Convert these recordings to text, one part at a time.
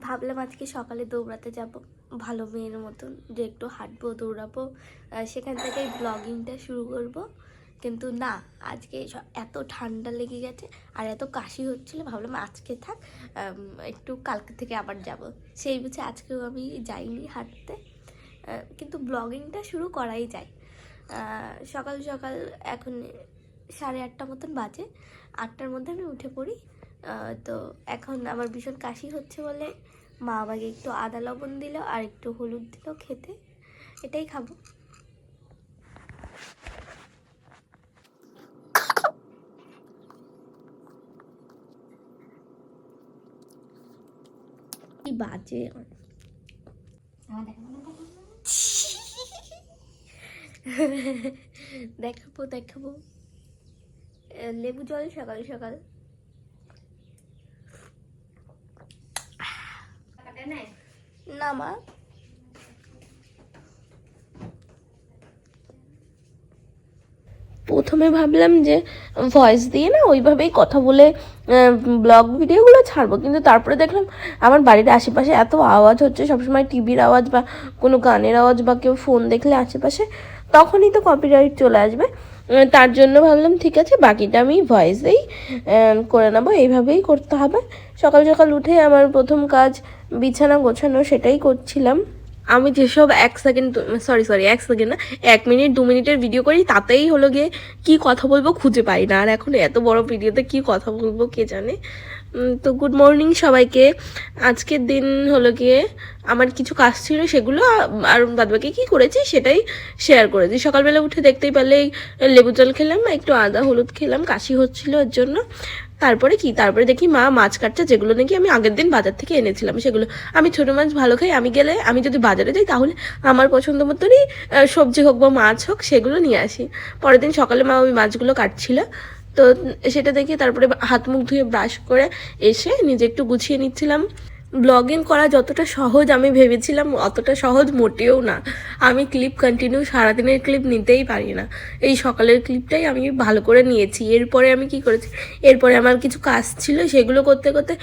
ভাবলাম আজকে সকালে দৌড়াতে যাব, ভালো মেয়ের মতন, যে একটু হাঁটবো, দৌড়াবো, সেখান থেকেই ব্লগিংটা শুরু করব। কিন্তু না, আজকে এত ঠান্ডা লেগে গেছে আর এত কাশি হচ্ছিলো, ভাবলাম আজকে থাক, একটু কালকে থেকে আবার যাব। সেই বুঝে আজকেও আমি যাইনি হাঁটতে, কিন্তু ব্লগিংটা শুরু করাই যায়। সকাল সকাল এখন 8:30 মতন বাজে, 8টার মধ্যে আমি উঠে পড়ি। তো এখন আমার ভীষণ কাশি হচ্ছে বলে মা আমাকে একটু আদা লবণ দিল আর একটু হলুদ দিল খেতে, এটাই খাবো। কি বাজে দেখাবো দেখাবো লেবু জল সকাল সকাল। না মা, প্রথমে ভাবলাম যে ভয়েস দিয়ে না ওইভাবেই কথা বলে ব্লগ ভিডিওগুলো ছাড়বো, কিন্তু তারপরে দেখলাম আমার বাড়ির আশেপাশে এত আওয়াজ হচ্ছে, সবসময় টিভির আওয়াজ বা কোনো গানের আওয়াজ বা কেউ ফোন দেখলে আশেপাশে, তখনই তো কপিরাইট চলে আসবে। তার জন্য ভাবলাম ঠিক আছে, বাকিটা আমি ভয়েসেই করে নেবো, এইভাবেই করতে হবে। সকাল সকাল উঠে আমার প্রথম কাজ বিছানা গোছানো, সেটাই করছিলাম। আমি যেসব 1 সেকেন্ড, সরি 1 সেকেন্ড না, 1 মিনিট 2 মিনিটের ভিডিও করি, তাতেই হলো গিয়ে কী কথা বলবো খুঁজে পাই না। আর এখন এত বড় ভিডিওতে কী কথা বলবো কে জানে। তো গুড মর্নিং সবাইকে। আজকের দিন হলো গিয়ে আমার কিছু কাজ ছিল, সেগুলো আর বাদবাকি কী করেছি সেটাই শেয়ার করেছি। সকালবেলা উঠে দেখতেই পেলেই লেবু জল খেলাম, একটু আদা হলুদ খেলাম, কাশি হচ্ছিলো এর জন্য। তারপরে দেখি মা মাছ কাটছে, যেগুলো নাকি আমি আগের দিন বাজার থেকে এনেছিলাম সেগুলো। আমি ছোটো মাছ ভালো খাই, আমি যদি বাজারে যাই তাহলে আমার পছন্দ মতনই সবজি হোক বা মাছ হোক সেগুলো নিয়ে আসি। পরের দিন সকালে মা ওই মাছগুলো কাটছিল, তো সেটা দেখে তারপরে হাত মুখ ধুয়ে ব্রাশ করে এসে নিজে একটু গুছিয়ে নিচ্ছিলাম। ব্লগিং করা যতটা সহজ আমি ভেবেছিলাম অতটা সহজ মোটেও না। আমি ক্লিপ কন্টিনিউ সারাদিনের ক্লিপ নিতেই পারি না, এই সকালের ক্লিপটাই আমি ভালো করে নিয়েছি। এরপরে আমি কি করেছি, এরপরে আমার কিছু কাজ ছিল, সেগুলো করতে করতে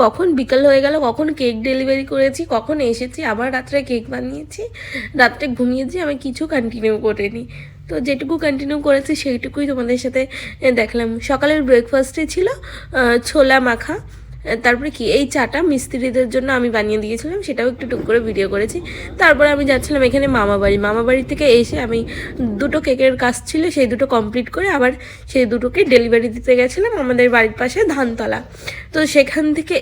কখন বিকাল হয়ে গেল, কখন কেক ডেলিভারি করেছি, কখন এসেছি, আবার রাত্রে কেক বানিয়েছি, রাত্রে ঘুমিয়েছি, আমি কিছু কন্টিনিউ করিনি। তো যেটুকু কন্টিনিউ করেছি সেইটুকুই তোমাদের সাথে দেখলাম। সকালের ব্রেকফাস্টে ছিল ছোলা মাখা, তারপরে কি এই চাটা মিস্ত্রিদের জন্য আমি বানিয়ে দিয়েছিলাম, সেটাও একটু টুক করে ভিডিও করেছি। তারপরে আমি যাচ্ছিলাম এখানে মামাবাড়ি থেকে এসে আমি 2টো কেকের কাজ ছিল, সেই 2টো কমপ্লিট করে আবার সেই 2টোকে ডেলিভারি দিতে গেছিলাম আমাদের বাড়ির পাশে ধানতলা। তো সেখান থেকে